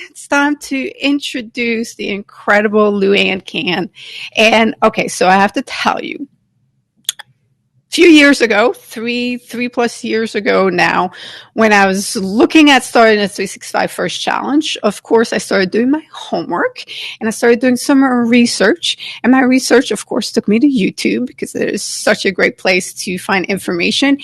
it's time to introduce the incredible Lu Ann Cahn. And okay, so I have to tell you, a few years ago, three plus years ago now, when I was looking at starting a 365 First Challenge, of course, I started doing my homework and I started doing some research. And my research, of course, took me to YouTube because it is such a great place to find information.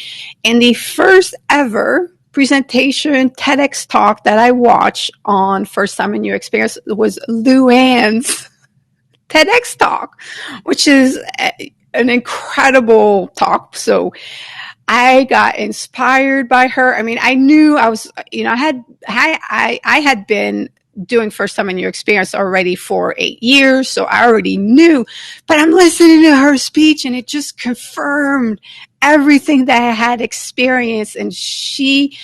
And the first ever presentation TEDx talk that I watched on First Time in Your Experience was Luanne's TEDx talk, which is an incredible talk. So I got inspired by her. I mean, I knew I was, I had been doing First Time in Your Experience already for 8 years. So I already knew, but I'm listening to her speech and it just confirmed everything that I had experienced. And she,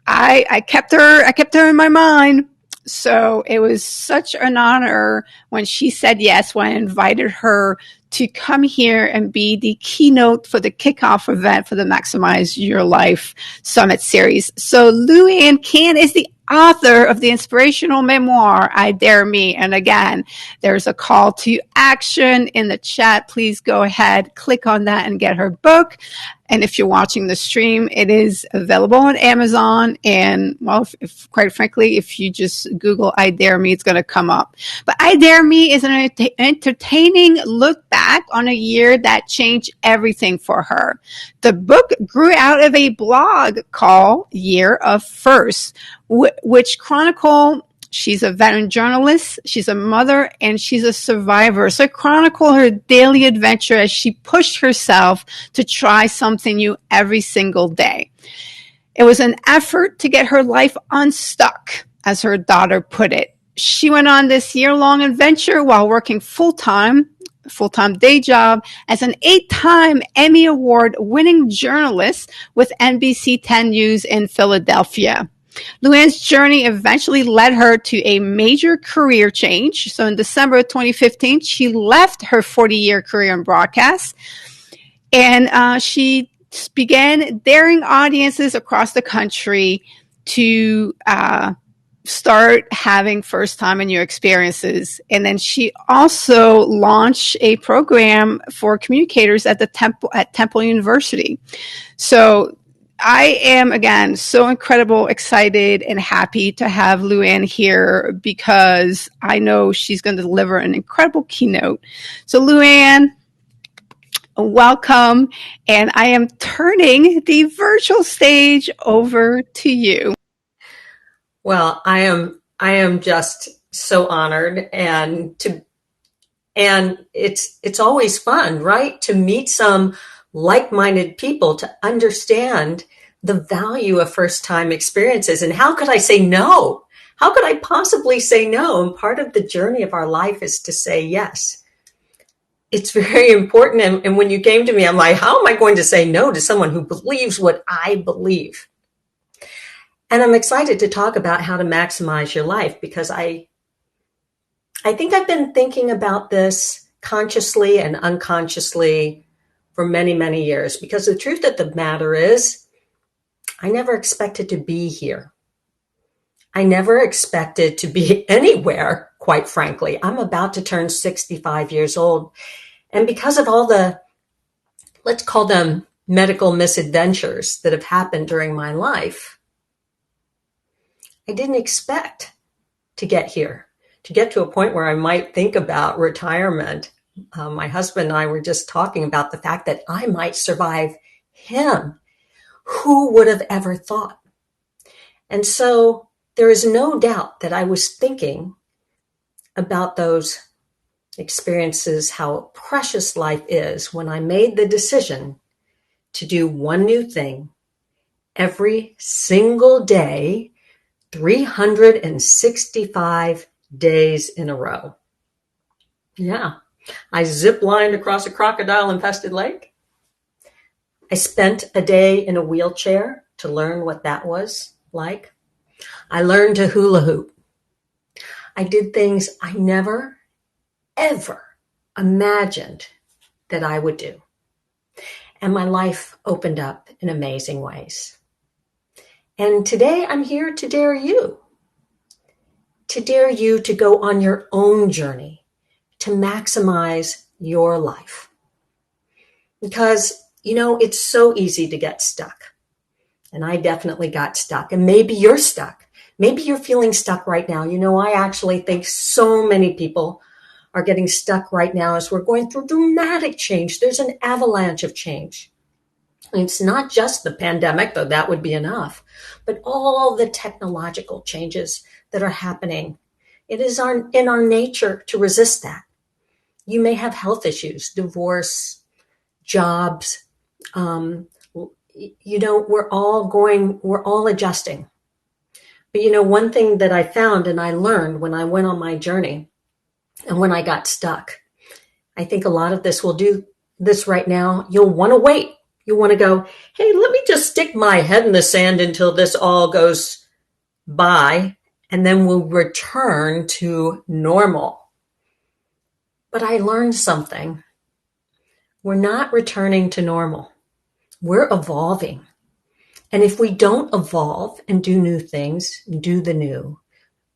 I kept her in my mind. So it was such an honor when she said yes, when I invited her to come here and be the keynote for the kickoff event for the Maximize Your Life Summit series. So Lu Ann Cahn is the author of the inspirational memoir, I Dare Me. And again, there's a call to action in the chat. Please go ahead, click on that and get her book. And if you're watching the stream, it is available on Amazon. And well, quite frankly, if you just Google I Dare Me, it's going to come up. But I Dare Me is an entertaining look back on a year that changed everything for her. The book grew out of a blog called Year of First, which chronicle. She's a veteran journalist, she's a mother, and she's a survivor. So chronicle her daily adventure as she pushed herself to try something new every single day. It was an effort to get her life unstuck, as her daughter put it. She went on this year-long adventure while working full-time day job as an 8-time Emmy Award-winning journalist with NBC 10 News in Philadelphia. Luanne's journey eventually led her to a major career change. So in December of 2015, she left her 40-year career in broadcast, and she began daring audiences across the country to start having First Time in Your Experiences. And then she also launched a program for communicators at Temple University. So I am, again, so incredible, excited, and happy to have Lu Ann here because I know she's going to deliver an incredible keynote. So Lu Ann, welcome, and I am turning the virtual stage over to you. Well, I am just so honored, and it's always fun, right? To meet some like-minded people, to understand the value of first-time experiences. And how could I say no? How could I possibly say no? And part of the journey of our life is to say yes. It's very important. And when you came to me, I'm like, how am I going to say no to someone who believes what I believe? And I'm excited to talk about how to maximize your life, because I think I've been thinking about this consciously and unconsciously for many, many years, because the truth of the matter is, I never expected to be here. I never expected to be anywhere, quite frankly. I'm about to turn 65 years old. And because of all the, let's call them medical misadventures that have happened during my life, I didn't expect to get here, to get to a point where I might think about retirement. My husband and I were just talking about the fact that I might survive him. Who would have ever thought? And so there is no doubt that I was thinking about those experiences, how precious life is, when I made the decision to do one new thing every single day, 365 days in a row. Yeah. I zip-lined across a crocodile-infested lake. I spent a day in a wheelchair to learn what that was like. I learned to hula hoop. I did things I never, ever imagined that I would do. And my life opened up in amazing ways. And today I'm here to dare you. to dare you to go on your own journey to maximize your life. Because, it's so easy to get stuck. And I definitely got stuck. And maybe you're stuck. Maybe you're feeling stuck right now. I actually think so many people are getting stuck right now as we're going through dramatic change. There's an avalanche of change. And it's not just the pandemic, though that would be enough, but all the technological changes that are happening. It is in our nature to resist that. You may have health issues, divorce, jobs. We're all adjusting. But one thing that I found and I learned when I went on my journey and when I got stuck, I think a lot of this will do this right now. You'll want to wait. You want to go, hey, let me just stick my head in the sand until this all goes by, and then we'll return to normal. But I learned something. We're not returning to normal. We're evolving. And if we don't evolve and do new things, do the new,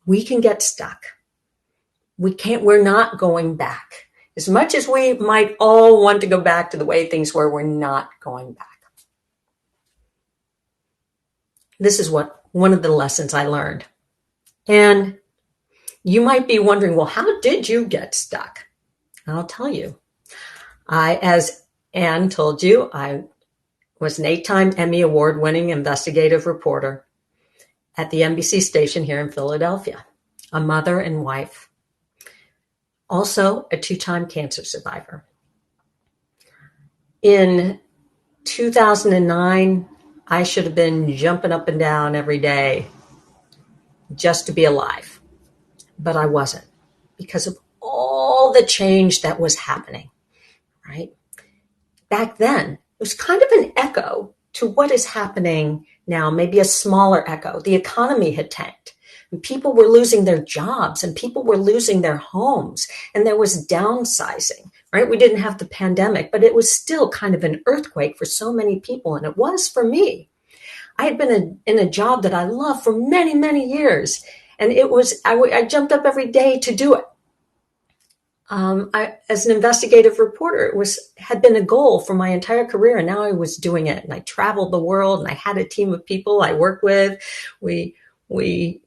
we can get stuck. We're not going back. As much as we might all want to go back to the way things were, we're not going back. This is one of the lessons I learned. And you might be wondering, well, how did you get stuck? I'll tell you. As Anne told you, I was an 8-time Emmy Award-winning investigative reporter at the NBC station here in Philadelphia, a mother and wife, also a 2-time cancer survivor. In 2009, I should have been jumping up and down every day just to be alive, but I wasn't because of all the change that was happening, right? Back then, it was kind of an echo to what is happening now, maybe a smaller echo. The economy had tanked. And people were losing their jobs and people were losing their homes, and there was downsizing, right? We didn't have the pandemic, but it was still kind of an earthquake for so many people, and it was for me. I had been in a job that I loved for many, many years, and I jumped up every day to do it. As an investigative reporter, had been a goal for my entire career, and now I was doing it. And I traveled the world, and I had a team of people I worked with. We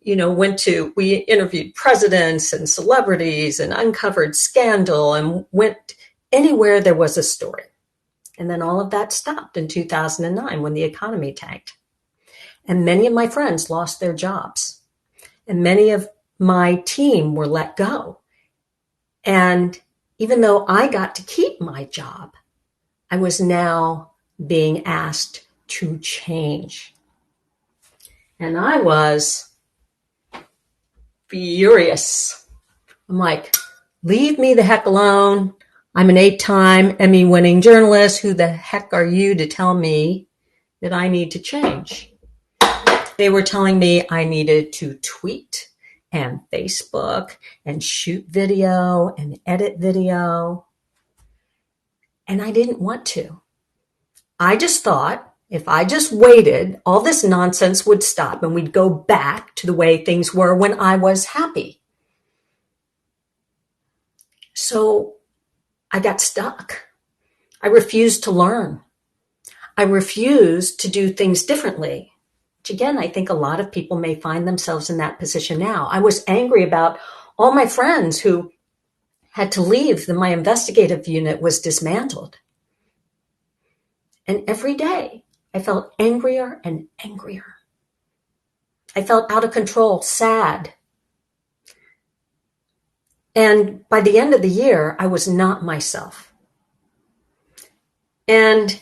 interviewed presidents and celebrities and uncovered scandal and went anywhere there was a story. And then all of that stopped in 2009 when the economy tanked. And many of my friends lost their jobs. And many of my team were let go. And even though I got to keep my job, I was now being asked to change. And I was furious. I'm like, leave me the heck alone. I'm an 8-time Emmy-winning journalist. Who the heck are you to tell me that I need to change? They were telling me I needed to tweet and Facebook and shoot video and edit video. And I didn't want to. I just thought if I just waited, all this nonsense would stop and we'd go back to the way things were when I was happy. So I got stuck. I refused to learn. I refused to do things differently. Which again, I think a lot of people may find themselves in that position now. I was angry about all my friends who had to leave. My investigative unit was dismantled. And every day I felt angrier and angrier. I felt out of control, sad. And by the end of the year, I was not myself. And,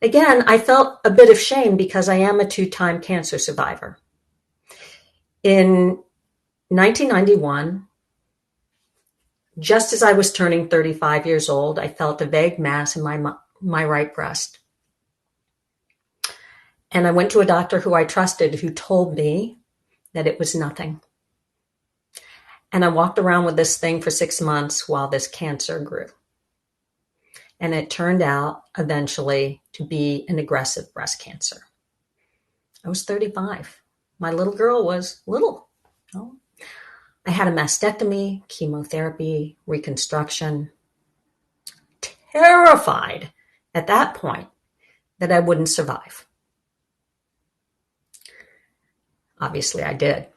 again, I felt a bit of shame because I am a 2-time cancer survivor. In 1991, just as I was turning 35 years old, I felt a vague mass in my right breast. And I went to a doctor who I trusted, who told me that it was nothing. And I walked around with this thing for 6 months while this cancer grew. And it turned out eventually to be an aggressive breast cancer. I was 35. my little girl was little. Oh. I had a mastectomy, chemotherapy, reconstruction, terrified at that point that I wouldn't survive. Obviously, I did.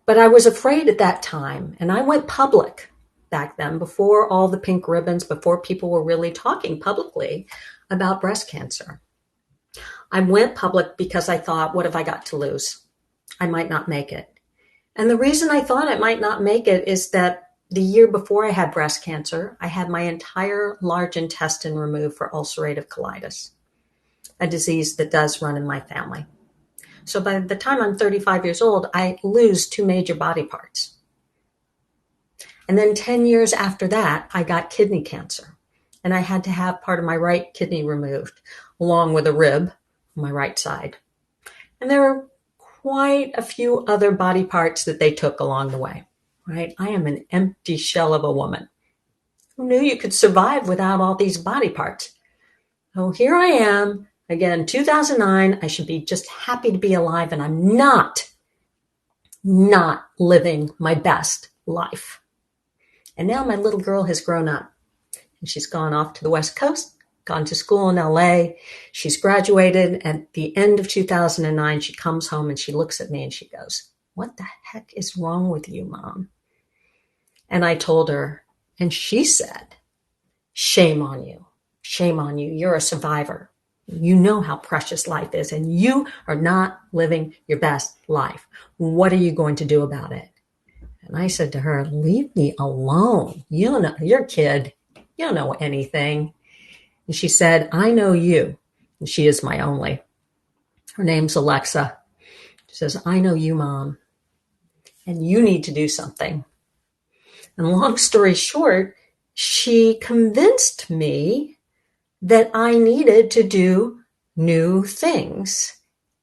But I was afraid at that time, and I went public back then, before all the pink ribbons, before people were really talking publicly about breast cancer. I went public because I thought, what have I got to lose? I might not make it. And the reason I thought I might not make it is that the year before I had breast cancer, I had my entire large intestine removed for ulcerative colitis, a disease that does run in my family. So by the time I'm 35 years old, I lose 2 major body parts. And then 10 years after that, I got kidney cancer. And I had to have part of my right kidney removed, along with a rib on my right side. And there were quite a few other body parts that they took along the way, right? I am an empty shell of a woman. Who knew you could survive without all these body parts? So here I am, again, 2009. I should be just happy to be alive, and I'm not living my best life. And now my little girl has grown up, and she's gone off to the West Coast, gone to school in LA. She's graduated. At the end of 2009, she comes home and she looks at me and she goes, "What the heck is wrong with you, Mom?" And I told her, and she said, "Shame on you. Shame on you. You're a survivor. You know how precious life is, and you are not living your best life. What are you going to do about it?" And I said to her, "Leave me alone. You don't know, you're a kid. You don't know anything." And she said, "I know you." And she is my only. Her name's Alexa. She says, "I know you, Mom, and you need to do something." And long story short, she convinced me that I needed to do new things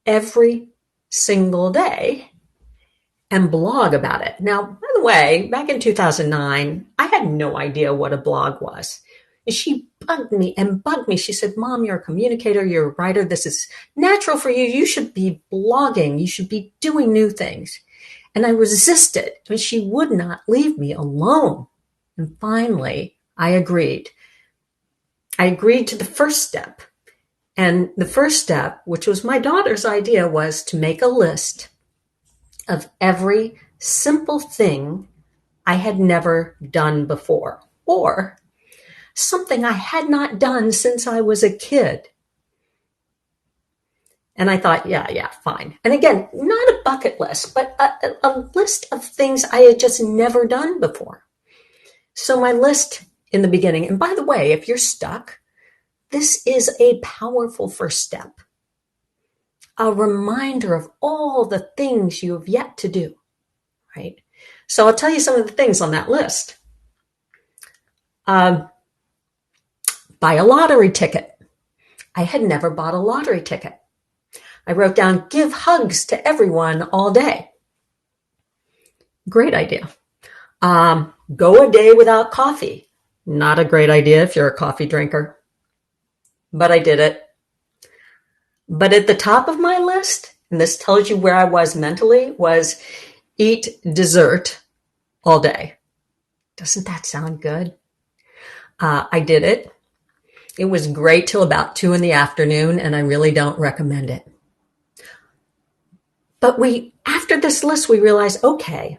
every single day and blog about it. Now, by the way, back in 2009, I had no idea what a blog was. And she bugged me and bugged me. She said, "Mom, you're a communicator, you're a writer. This is natural for you. You should be blogging. You should be doing new things." And I resisted, and she would not leave me alone. And finally, I agreed. I agreed to the first step. And the first step, which was my daughter's idea, was to make a list of every simple thing I had never done before, or something I had not done since I was a kid. And I thought, yeah, fine. And again, not a bucket list, but a list of things I had just never done before. So my list in the beginning, and by the way, if you're stuck, this is a powerful first step. A reminder of all the things you have yet to do, right? So I'll tell you some of the things on that list. Buy a lottery ticket. I had never bought a lottery ticket. I wrote down, give hugs to everyone all day. Great idea. Go a day without coffee. Not a great idea if you're a coffee drinker, but I did it. But at the top of my list, and this tells you where I was mentally, was eat dessert all day. Doesn't that sound good? I did it. It was great till about 2 p.m, and I really don't recommend it. But after this list, we realized, okay,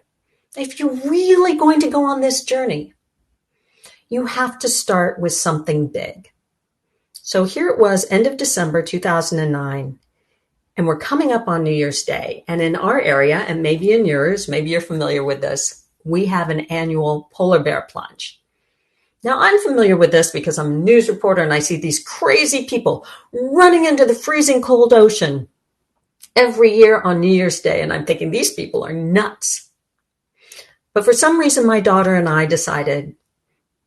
if you're really going to go on this journey, you have to start with something big. So here it was, end of December 2009, and we're coming up on New Year's Day. And in our area, and maybe in yours, maybe you're familiar with this, we have an annual polar bear plunge. Now, I'm familiar with this because I'm a news reporter and I see these crazy people running into the freezing cold ocean every year on New Year's Day. And I'm thinking, these people are nuts. But for some reason, my daughter and I decided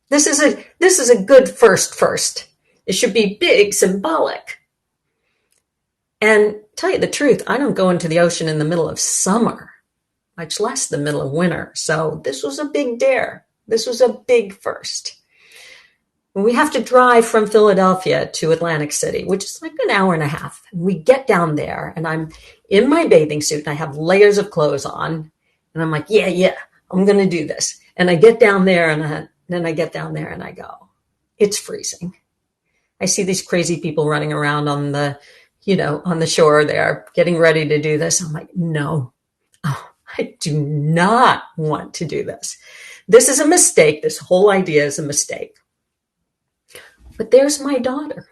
this is a good first. It should be big, symbolic. And tell you the truth, I don't go into the ocean in the middle of summer, much less the middle of winter. So this was a big dare. This was a big first. We have to drive from Philadelphia to Atlantic City, which is like an hour and a half. And we get down there and I'm in my bathing suit and I have layers of clothes on. And I'm like, yeah, I'm going to do this. And I get down there and then I get down there and I go, it's freezing. I see these crazy people running around on the shore there, getting ready to do this. I'm like, no, I do not want to do this. This is a mistake. This whole idea is a mistake. But there's my daughter.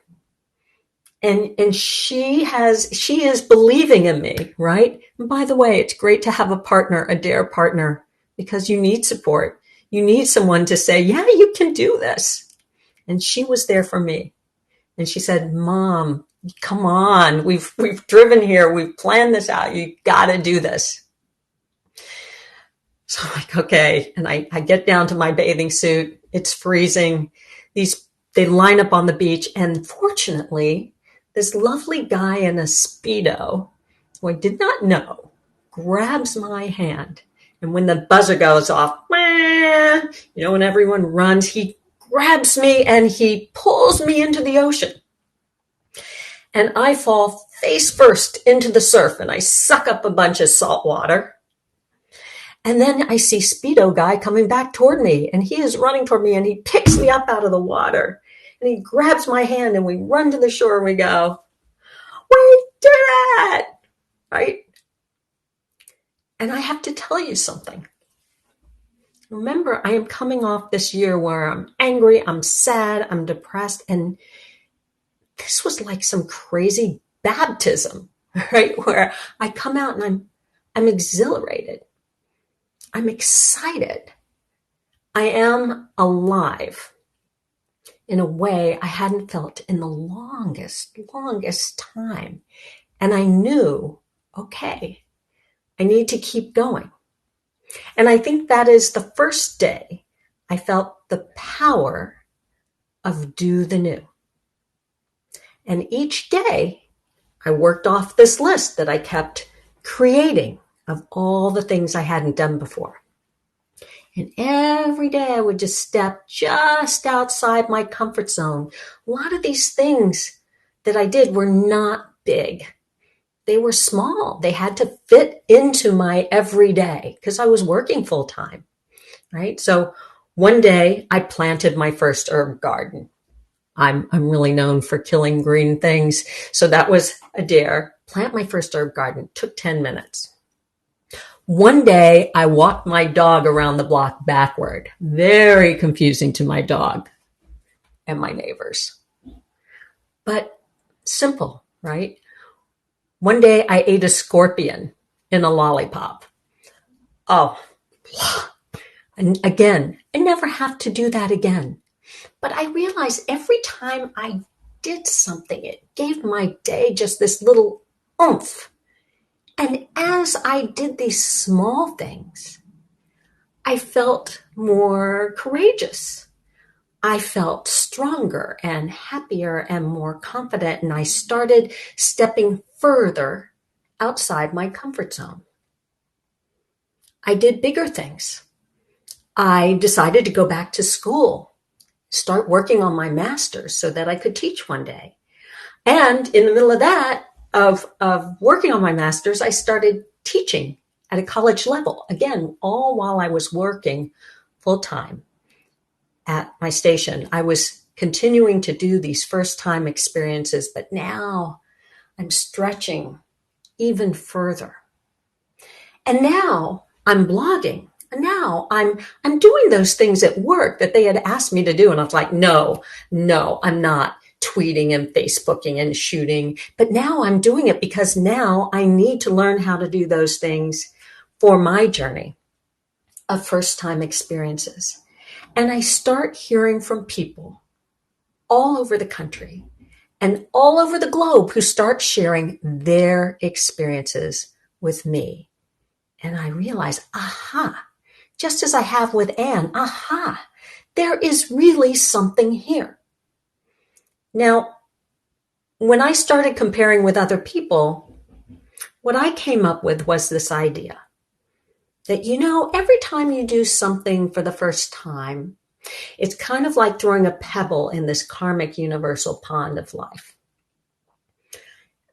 And she is believing in me, right? And by the way, it's great to have a partner, a dare partner, because you need support. You need someone to say, yeah, you can do this. And she was there for me. And she said, Mom, come on. We've driven here. We've planned this out. You got to do this. So I'm like, okay. And I get down to my bathing suit. It's freezing. They line up on the beach. And fortunately, this lovely guy in a Speedo, who I did not know, grabs my hand. And when the buzzer goes off, when everyone runs, he grabs me and he pulls me into the ocean. And I fall face first into the surf and I suck up a bunch of salt water. And then I see Speedo guy coming back toward me and he is running toward me and he picks me up out of the water and he grabs my hand and we run to the shore and we go, we did it, right? And I have to tell you something. Remember, I am coming off this year where I'm angry, I'm sad, I'm depressed, and this was like some crazy baptism, right? Where I come out and I'm exhilarated. I'm excited. I am alive in a way I hadn't felt in the longest time. And I knew, okay, I need to keep going. And I think that is the first day I felt the power of do the new. And each day I worked off this list that I kept creating of all the things I hadn't done before. And every day I would just step just outside my comfort zone. A lot of these things that I did were not big. They were small. They had to fit into my everyday because I was working full time, right? So one day I planted my first herb garden. I'm really known for killing green things. So that was a dare. Plant my first herb garden. Took 10 minutes. One day I walked my dog around the block backward. Very confusing to my dog and my neighbors. But simple, right? One day I ate a scorpion in a lollipop. Oh, and again, I never have to do that again. But I realized every time I did something, it gave my day just this little oomph. And as I did these small things, I felt more courageous. I felt stronger and happier and more confident. And I started stepping further outside my comfort zone. I did bigger things. I decided to go back to school, start working on my master's so that I could teach one day. And in the middle of that, of working on my master's, I started teaching at a college level. Again, all while I was working full time at my station. I was continuing to do these first time experiences, but now I'm stretching even further. And now I'm blogging. And now I'm doing those things at work that they had asked me to do. And I was like, no, I'm not tweeting and Facebooking and shooting. But now I'm doing it because now I need to learn how to do those things for my journey of first time experiences. And I start hearing from people all over the country and all over the globe who start sharing their experiences with me. And I realize, just as I have with Anne, there is really something here. Now, when I started comparing with other people, what I came up with was this idea that, every time you do something for the first time, It's kind of like throwing a pebble in this karmic universal pond of life.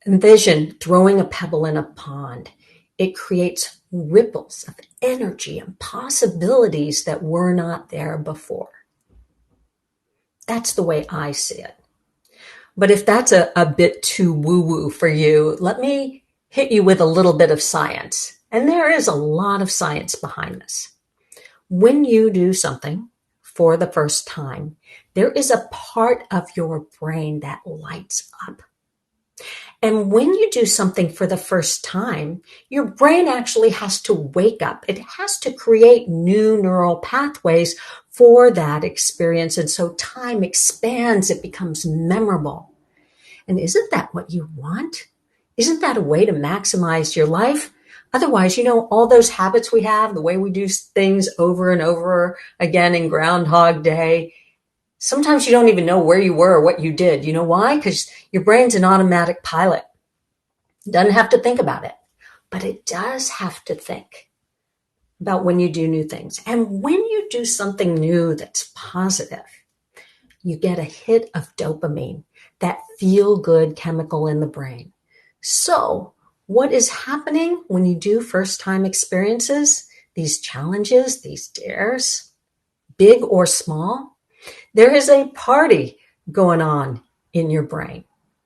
Envision throwing a pebble in a pond. It creates ripples of energy and possibilities that were not there before. That's the way I see it. But if that's a bit too woo-woo for you, let me hit you with a little bit of science. And there is a lot of science behind this. When you do something for the first time, there is a part of your brain that lights up. And when you do something for the first time, your brain actually has to wake up. It has to create new neural pathways for that experience. And so time expands, it becomes memorable. And isn't that what you want? Isn't that a way to maximize your life? Otherwise, all those habits we have, the way we do things over and over again in Groundhog Day, sometimes you don't even know where you were or what you did. You know why? Because your brain's an automatic pilot. It doesn't have to think about it, but it does have to think about when you do new things. And when you do something new that's positive, you get a hit of dopamine, that feel-good chemical in the brain. So what is happening when you do first-time experiences, these challenges, these dares, big or small? There is a party going on in your brain,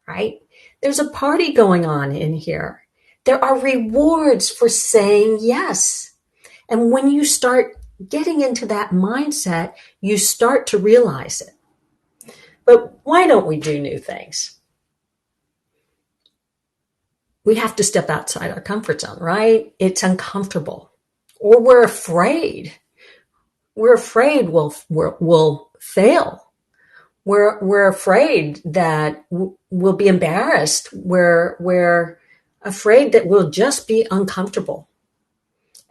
right? There's a party going on in here. There are rewards for saying yes. And when you start getting into that mindset, you start to realize it. But why don't we do new things? We have to step outside our comfort zone, right? It's uncomfortable. Or we're afraid. We're afraid we'll fail. We're afraid that we'll be embarrassed. We're afraid that we'll just be uncomfortable.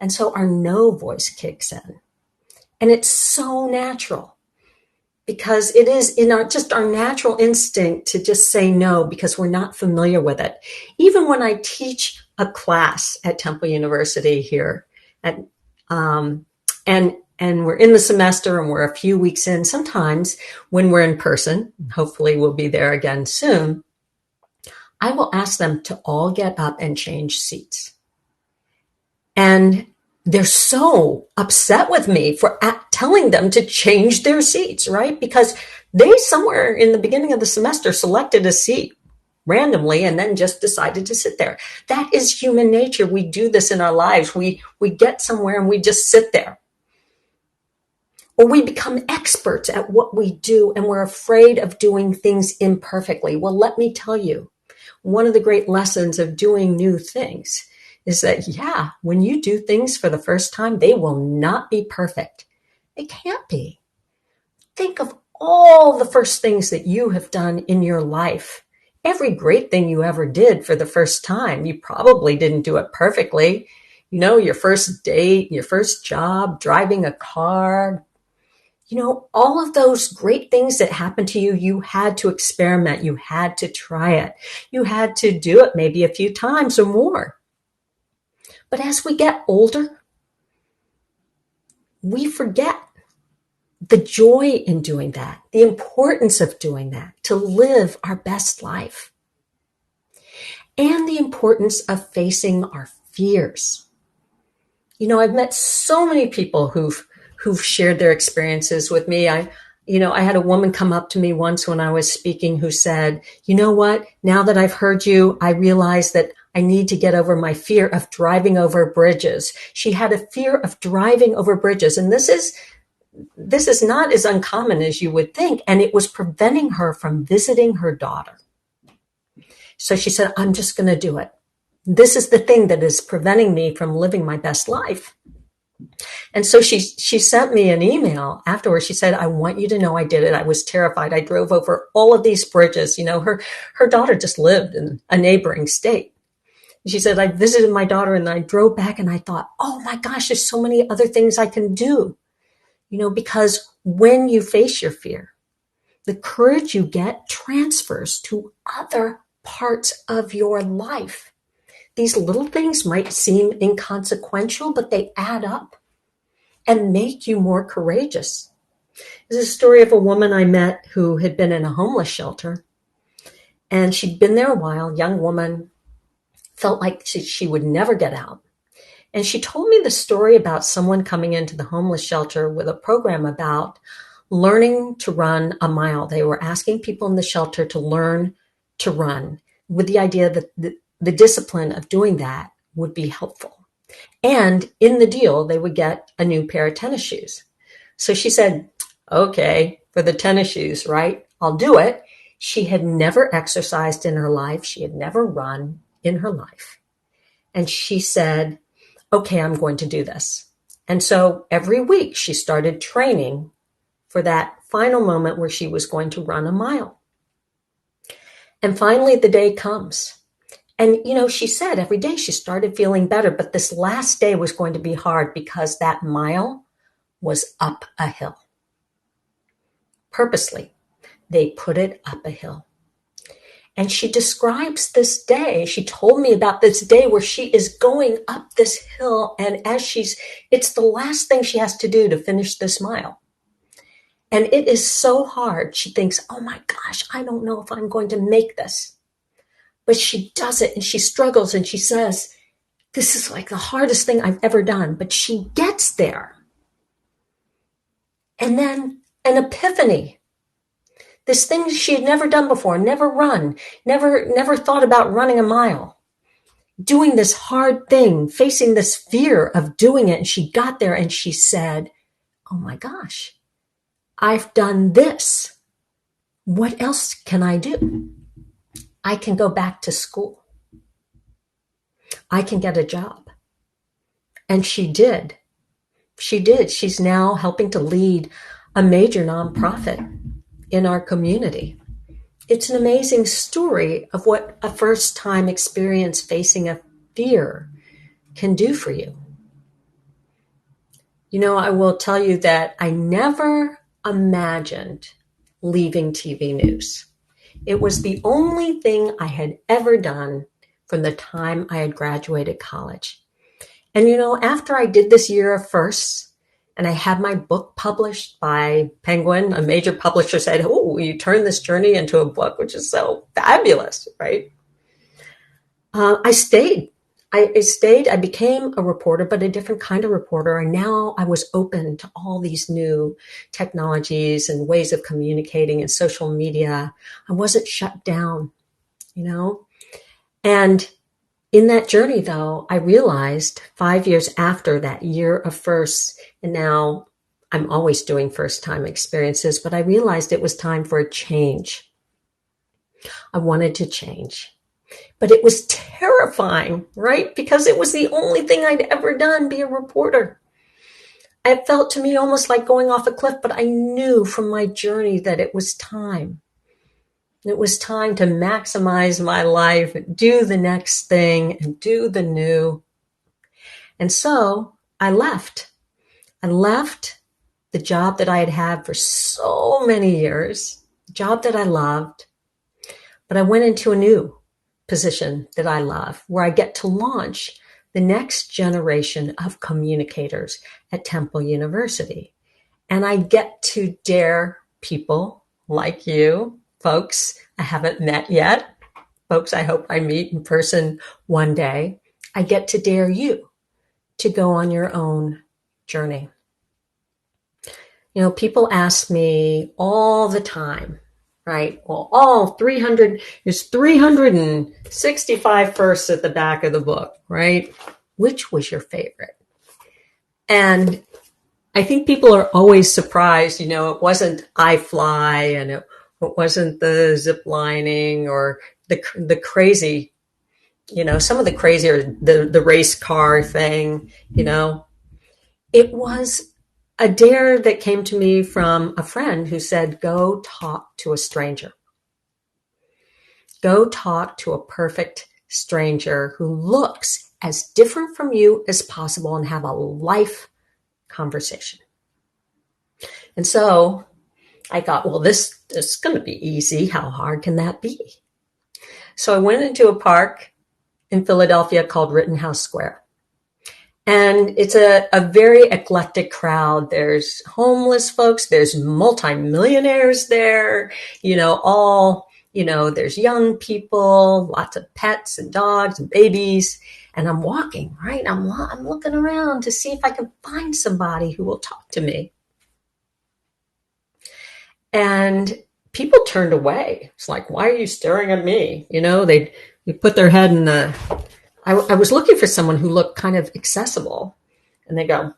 And so our no voice kicks in. And it's so natural because it is in our natural instinct to just say no because we're not familiar with it. Even when I teach a class at Temple University here and we're in the semester and we're a few weeks in, sometimes when we're in person, hopefully we'll be there again soon, I will ask them to all get up and change seats. And they're so upset with me for telling them to change their seats, right? Because they somewhere in the beginning of the semester selected a seat randomly and then just decided to sit there. That is human nature. We do this in our lives. We get somewhere and we just sit there. Or we become experts at what we do and we're afraid of doing things imperfectly. Well, let me tell you, one of the great lessons of doing new things is that, when you do things for the first time, they will not be perfect. It can't be. Think of all the first things that you have done in your life. Every great thing you ever did for the first time, you probably didn't do it perfectly. Your first date, your first job, driving a car, all of those great things that happened to you, you had to experiment. You had to try it. You had to do it maybe a few times or more. But as we get older, we forget the joy in doing that, the importance of doing that, to live our best life, and the importance of facing our fears. I've met so many people who've shared their experiences with me. I had a woman come up to me once when I was speaking who said, you know what, now that I've heard you, I realize that I need to get over my fear of driving over bridges. She had a fear of driving over bridges. And this is not as uncommon as you would think. And it was preventing her from visiting her daughter. So she said, I'm just going to do it. This is the thing that is preventing me from living my best life. And so she sent me an email afterwards. She said, I want you to know I did it. I was terrified. I drove over all of these bridges. Her daughter just lived in a neighboring state. She said, I visited my daughter and I drove back and I thought, oh my gosh, there's so many other things I can do. Because when you face your fear, the courage you get transfers to other parts of your life. These little things might seem inconsequential, but they add up and make you more courageous. It's a story of a woman I met who had been in a homeless shelter, and she'd been there a while, young woman, felt like she would never get out. And she told me the story about someone coming into the homeless shelter with a program about learning to run a mile. They were asking people in the shelter to learn to run with the idea that the discipline of doing that would be helpful. And in the deal, they would get a new pair of tennis shoes. So she said, okay, for the tennis shoes, right? I'll do it. She had never exercised in her life. She had never run in her life. And she said, okay, I'm going to do this. And so every week she started training for that final moment where she was going to run a mile. And finally the day comes. And, she said every day she started feeling better, but this last day was going to be hard because that mile was up a hill. Purposely, they put it up a hill. And she describes this day. She told me about this day where she is going up this hill. And it's the last thing she has to do to finish this mile. And it is so hard. She thinks, oh my gosh, I don't know if I'm going to make this. But she does it and she struggles and she says, this is like the hardest thing I've ever done. But she gets there. And then an epiphany. This thing she had never done before, never run, never thought about running a mile. Doing this hard thing, facing this fear of doing it. And she got there and she said, oh my gosh, I've done this. What else can I do? I can go back to school. I can get a job. And she did. She did. She's now helping to lead a major nonprofit in our community. It's an amazing story of what a first-time experience facing a fear can do for you. I will tell you that I never imagined leaving TV news. It was the only thing I had ever done from the time I had graduated college. And, after I did this year of firsts, and I had my book published by Penguin, a major publisher said, oh, you turned this journey into a book, which is so fabulous, right? I stayed. I became a reporter, but a different kind of reporter. And now I was open to all these new technologies and ways of communicating and social media. I wasn't shut down, And in that journey, though, I realized 5 years after that year of firsts, and now I'm always doing first-time experiences, but I realized it was time for a change. I wanted to change. But it was terrifying, right? Because it was the only thing I'd ever done, be a reporter. It felt to me almost like going off a cliff, but I knew from my journey that it was time. It was time to maximize my life, do the next thing, and do the new. And so I left. I left the job that I had had for so many years, a job that I loved, but I went into a new position that I love, where I get to launch the next generation of communicators at Temple University. And I get to dare people like you, folks I haven't met yet, folks I hope I meet in person one day. I get to dare you to go on your own journey. People ask me all the time, right? Well, there's 365 firsts at the back of the book, right? Which was your favorite? And I think people are always surprised, it wasn't I Fly and it wasn't the zip lining or the crazy, some of the crazier, the race car thing, It was a dare that came to me from a friend who said, go talk to a stranger. Go talk to a perfect stranger who looks as different from you as possible and have a life conversation. And so I thought, well, this is going to be easy. How hard can that be? So I went into a park in Philadelphia called Rittenhouse Square. And it's a very eclectic crowd. There's homeless folks, there's multimillionaires there, there's young people, lots of pets and dogs and babies. And I'm walking, right? I'm looking around to see if I can find somebody who will talk to me. And people turned away. It's like, why are you staring at me? They put their head in the... I was looking for someone who looked kind of accessible. And they go,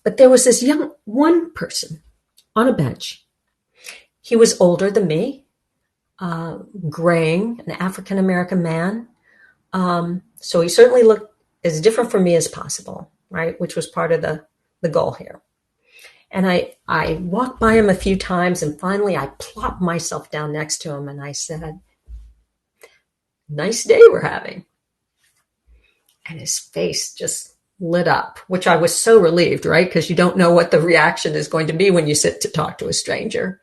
but there was this one person on a bench. He was older than me, graying, an African-American man. So he certainly looked as different from me as possible, right? Which was part of the goal here. And I walked by him a few times, and finally I plopped myself down next to him and I said, nice day we're having. And his face just lit up, which I was so relieved, right? Because you don't know what the reaction is going to be when you sit to talk to a stranger.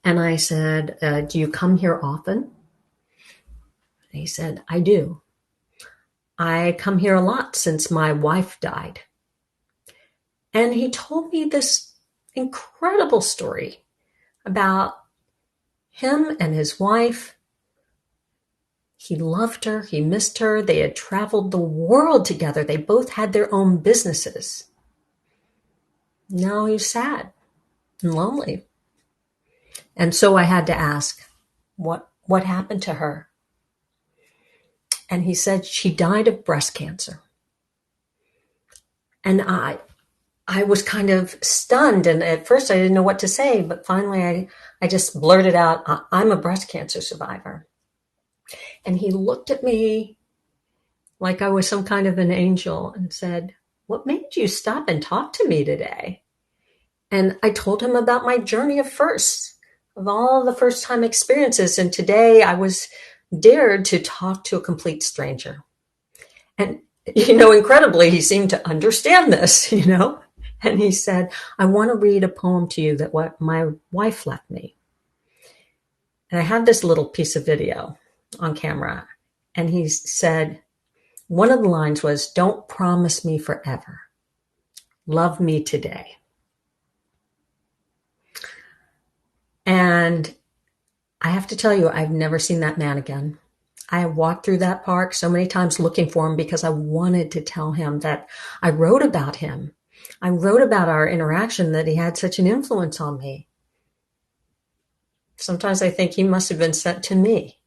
And I said, do you come here often? And he said, I do. I come here a lot since my wife died. And he told me this incredible story about him and his wife. He loved her. He missed her. They had traveled the world together. They both had their own businesses. Now he's sad and lonely. And so I had to ask, what happened to her? And he said she died of breast cancer. And I was kind of stunned. And at first I didn't know what to say. But finally I just blurted out, I'm a breast cancer survivor. And he looked at me like I was some kind of an angel and said, what made you stop and talk to me today? And I told him about my journey of firsts, of all the first time experiences. And today I was dared to talk to a complete stranger. And, incredibly, he seemed to understand this, And he said, I want to read a poem to you that what my wife left me. And I have this little piece of video on camera. And he said, one of the lines was, don't promise me forever. Love me today. And I have to tell you, I've never seen that man again. I walked through that park so many times looking for him because I wanted to tell him that I wrote about him. I wrote about our interaction, that he had such an influence on me. Sometimes I think he must have been sent to me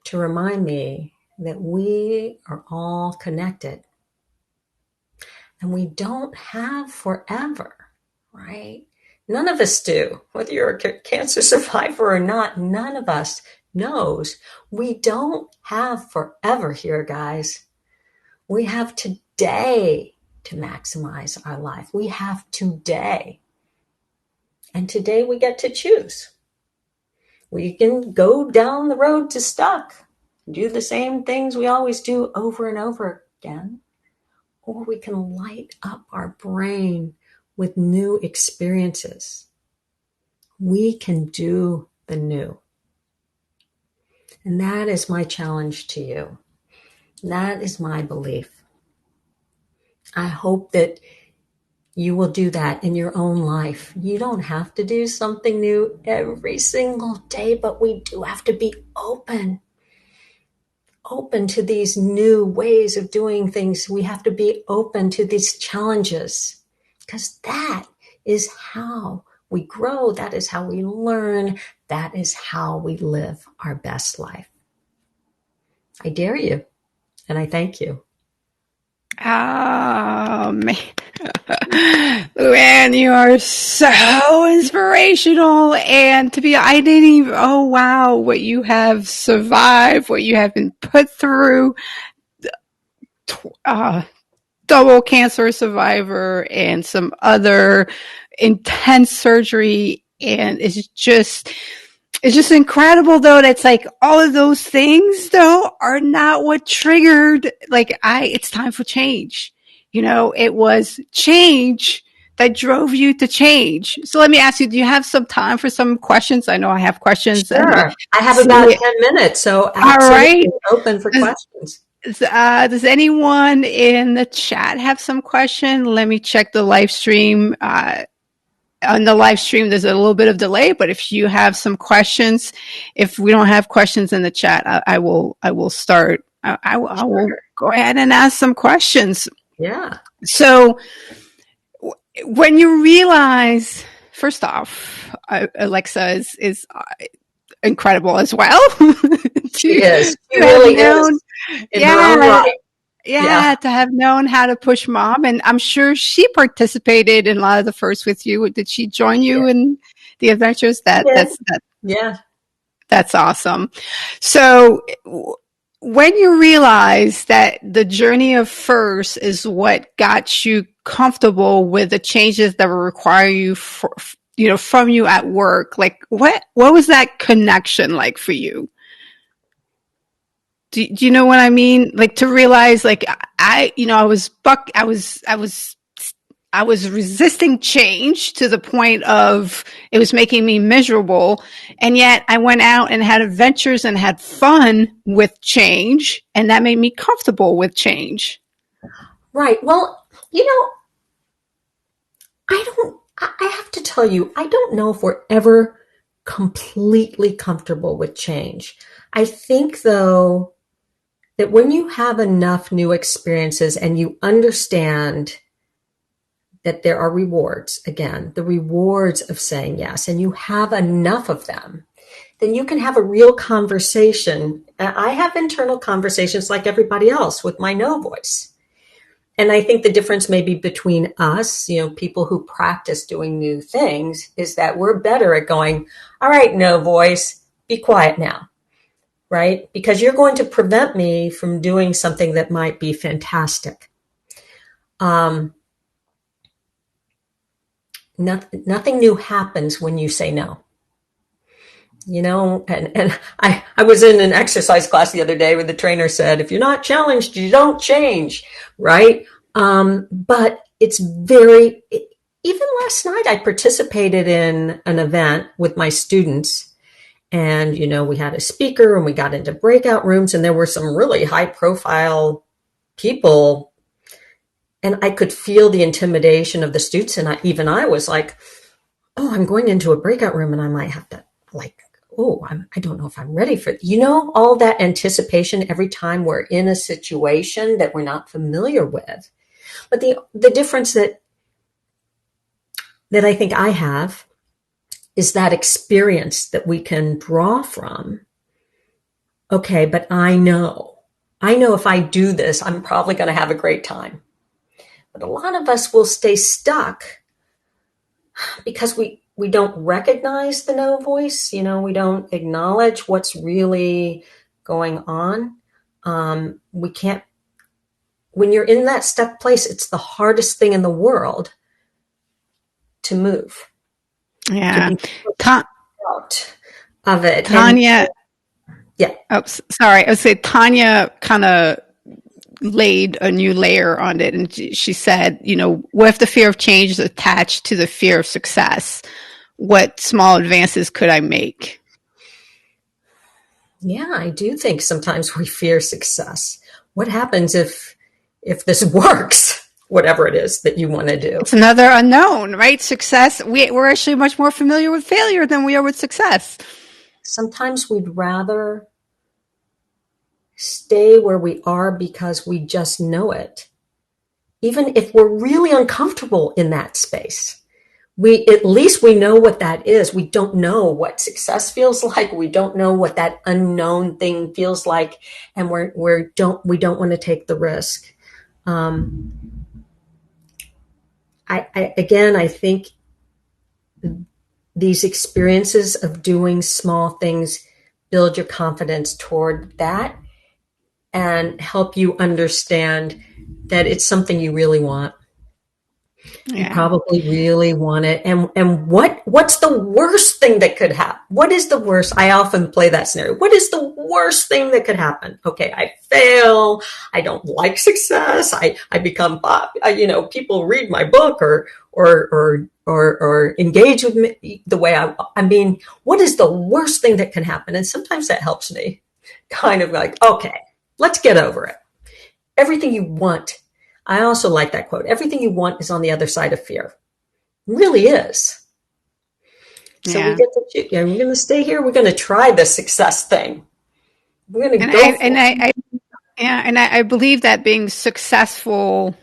to remind me that we are all connected. And we don't have forever, right? None of us do. Whether you're a cancer survivor or not, none of us knows. We don't have forever here, guys. We have today to maximize our life. We have today. And today we get to choose. We can go down the road to stuck, do the same things we always do over and over again. Or we can light up our brain with new experiences. We can do the new. And that is my challenge to you. That is my belief. I hope that you will do that in your own life. You don't have to do something new every single day, but we do have to be open to these new ways of doing things. We have to be open to these challenges, because that is how we grow. That is how we learn. That is how we live our best life. I dare you, and I thank you. Oh, man. Luanne, you are so inspirational. And I didn't even, oh, wow, what you have survived, what you have been put through. Double cancer survivor and some other intense surgery. And it's just incredible, though. That's like all of those things, though, are not what triggered. It's time for change. It was change that drove you to change. So let me ask you, do you have some time for some questions? I know I have questions. Sure. I have about 10 minutes, so absolutely open for questions. Does anyone in the chat have some question? Let me check the live stream. On the live stream, there's a little bit of delay, but if you have some questions, if we don't have questions in the chat, I will start. I will go ahead and ask some questions. Yeah. So when you realize, first off, Alexa is incredible as well. She is. She really is. In her own right. Yeah, to have known how to push mom. And I'm sure she participated in a lot of the first with you. Did she join you in the adventures? That's awesome. So when you realize that the journey of first is what got you comfortable with the changes that will require you from you at work, like what was that connection like for you? Do you know what I mean? Like to realize, like I was resisting change to the point of it was making me miserable, and yet I went out and had adventures and had fun with change, and that made me comfortable with change. Right. Well, I have to tell you, I don't know if we're ever completely comfortable with change. I think, though, that when you have enough new experiences and you understand that there are rewards, again, the rewards of saying yes, and you have enough of them, then you can have a real conversation. I have internal conversations like everybody else with my no voice. And I think the difference maybe between us, people who practice doing new things, is that we're better at going, all right, no voice, be quiet now. Right? Because you're going to prevent me from doing something that might be fantastic. Nothing new happens when you say no. And I was in an exercise class the other day where the trainer said, if you're not challenged, you don't change, right? But it's even last night, I participated in an event with my students. And, we had a speaker and we got into breakout rooms and there were some really high profile people. And I could feel the intimidation of the students. And I was like, oh, I'm going into a breakout room and I might have to I don't know if I'm ready for, all that anticipation every time we're in a situation that we're not familiar with. But the difference that I think I have is that experience that we can draw from. Okay, but I know if I do this, I'm probably going to have a great time. But a lot of us will stay stuck because we don't recognize the no voice. We don't acknowledge what's really going on. We can't, when you're in that stuck place, it's the hardest thing in the world to move. Yeah. Out of it. Tanya. Yeah. Oh, sorry. I would say Tanya kind of laid a new layer on it. And she said, what if the fear of change is attached to the fear of success? What small advances could I make? Yeah, I do think sometimes we fear success. What happens if this works? Whatever it is that you want to do. It's another unknown, right? Success. We're actually much more familiar with failure than we are with success. Sometimes we'd rather stay where we are because we just know it. Even if we're really uncomfortable in that space, at least we know what that is. We don't know what success feels like. We don't know what that unknown thing feels like. And we don't want to take the risk. I think these experiences of doing small things build your confidence toward that and help you understand that it's something you really want. Yeah. You probably really want it. And what's the worst thing that could happen? What is the worst? I often play that scenario. What is the worst thing that could happen? Okay, I fail. I don't like success. I become, people read my book or engage with me the way I mean, what is the worst thing that can happen? And sometimes that helps me kind of like, okay, let's get over it. everything you want. I also like that quote. Everything you want is on the other side of fear. It really is. So we Yeah. get to choose. Yeah, we're going to stay here. We're going to try the success thing. We're going to go for it. I believe that being successful,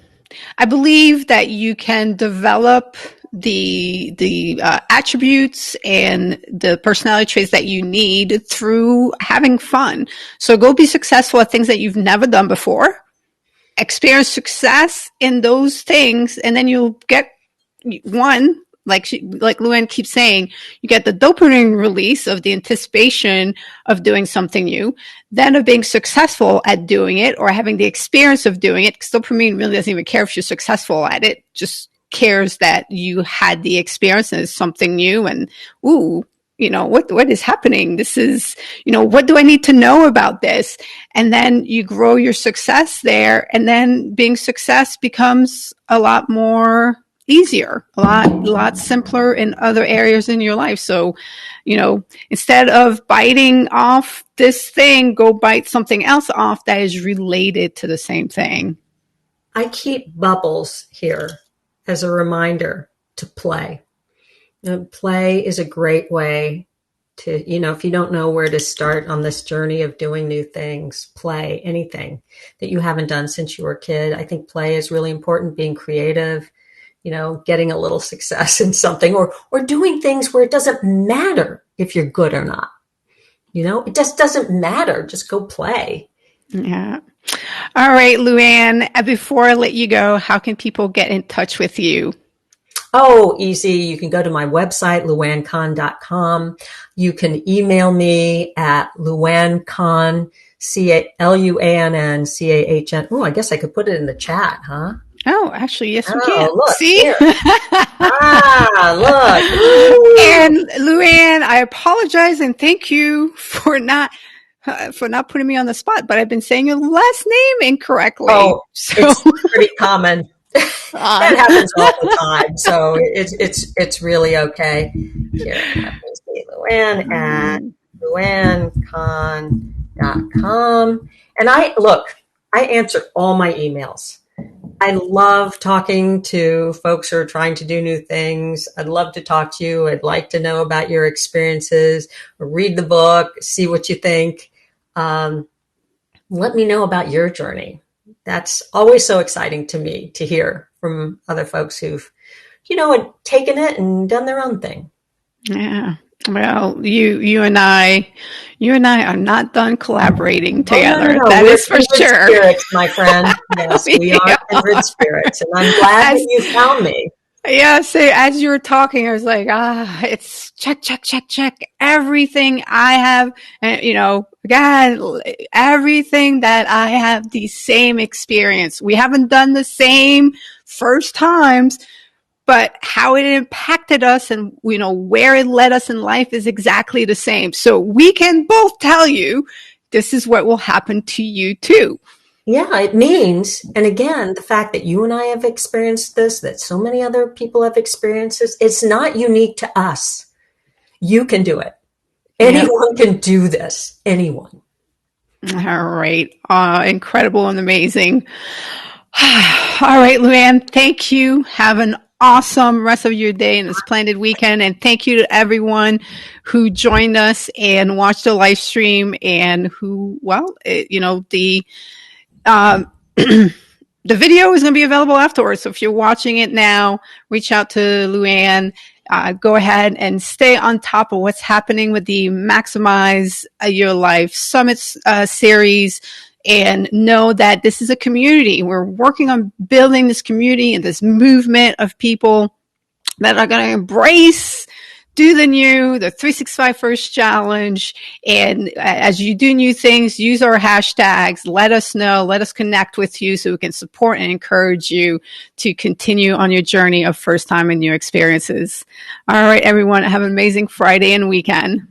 I believe that you can develop the attributes and the personality traits that you need through having fun. So go be successful at things that you've never done before. Experience success in those things, and then you'll get one. Like Lu Ann keeps saying, you get the dopamine release of the anticipation of doing something new, then of being successful at doing it or having the experience of doing it. Because dopamine really doesn't even care if you're successful at it, just cares that you had the experience and it's something new. And ooh, what is happening? This is, what do I need to know about this? And then you grow your success there, and then being success becomes a lot more easier, a lot simpler in other areas in your life. So, instead of biting off this thing, go bite something else off that is related to the same thing. I keep bubbles here as a reminder to play. Play is a great way to, if you don't know where to start on this journey of doing new things, play anything that you haven't done since you were a kid. I think play is really important, being creative, getting a little success in something or doing things where it doesn't matter if you're good or not. It just doesn't matter. Just go play. Yeah. All right, Luanne, before I let you go, how can people get in touch with you? Oh, easy. You can go to my website, luanncahn.com. You can email me at luanncahn, LUANNCAHN. Oh, I guess I could put it in the chat, huh? Oh, actually, yes, we can. Look, see? Look. And Luanne, I apologize and thank you for not putting me on the spot, but I've been saying your last name incorrectly. Oh, it's pretty common. That happens all the time, so it's really okay. Here, let me see, Luanne at luanncahn.com. And I answer all my emails. I love talking to folks who are trying to do new things. I'd love to talk to you. I'd like to know about your experiences. Read the book, see what you think. Let me know about your journey. That's always so exciting to me to hear from other folks who've, taken it and done their own thing. Yeah. Well, you and I are not done collaborating together. No. That is for sure. Spirits, my friend. Yes, we are kindred spirits, and I'm glad that you found me. Yeah, so as you were talking, I was like, it's check. Everything I have, God, everything that I have the same experience. We haven't done the same first times, but how it impacted us and, where it led us in life is exactly the same. So we can both tell you this is what will happen to you too. Yeah, it means, and again, the fact that you and I have experienced this, that so many other people have experienced this, it's not unique to us. You can do it. Anyone can do this. Anyone. All right. Incredible and amazing. All right, Luanne, thank you. Have an awesome rest of your day and a splendid weekend. And thank you to everyone who joined us and watched the live stream and who, the video is going to be available afterwards. So if you're watching it now, reach out to Luanne. Go ahead and stay on top of what's happening with the Maximize Your Life Summit series. And know that this is a community. We're working on building this community and this movement of people that are going to embrace, do the new, the 365 First Challenge. And as you do new things, use our hashtags. Let us know. Let us connect with you so we can support and encourage you to continue on your journey of first time and new experiences. All right, everyone. Have an amazing Friday and weekend.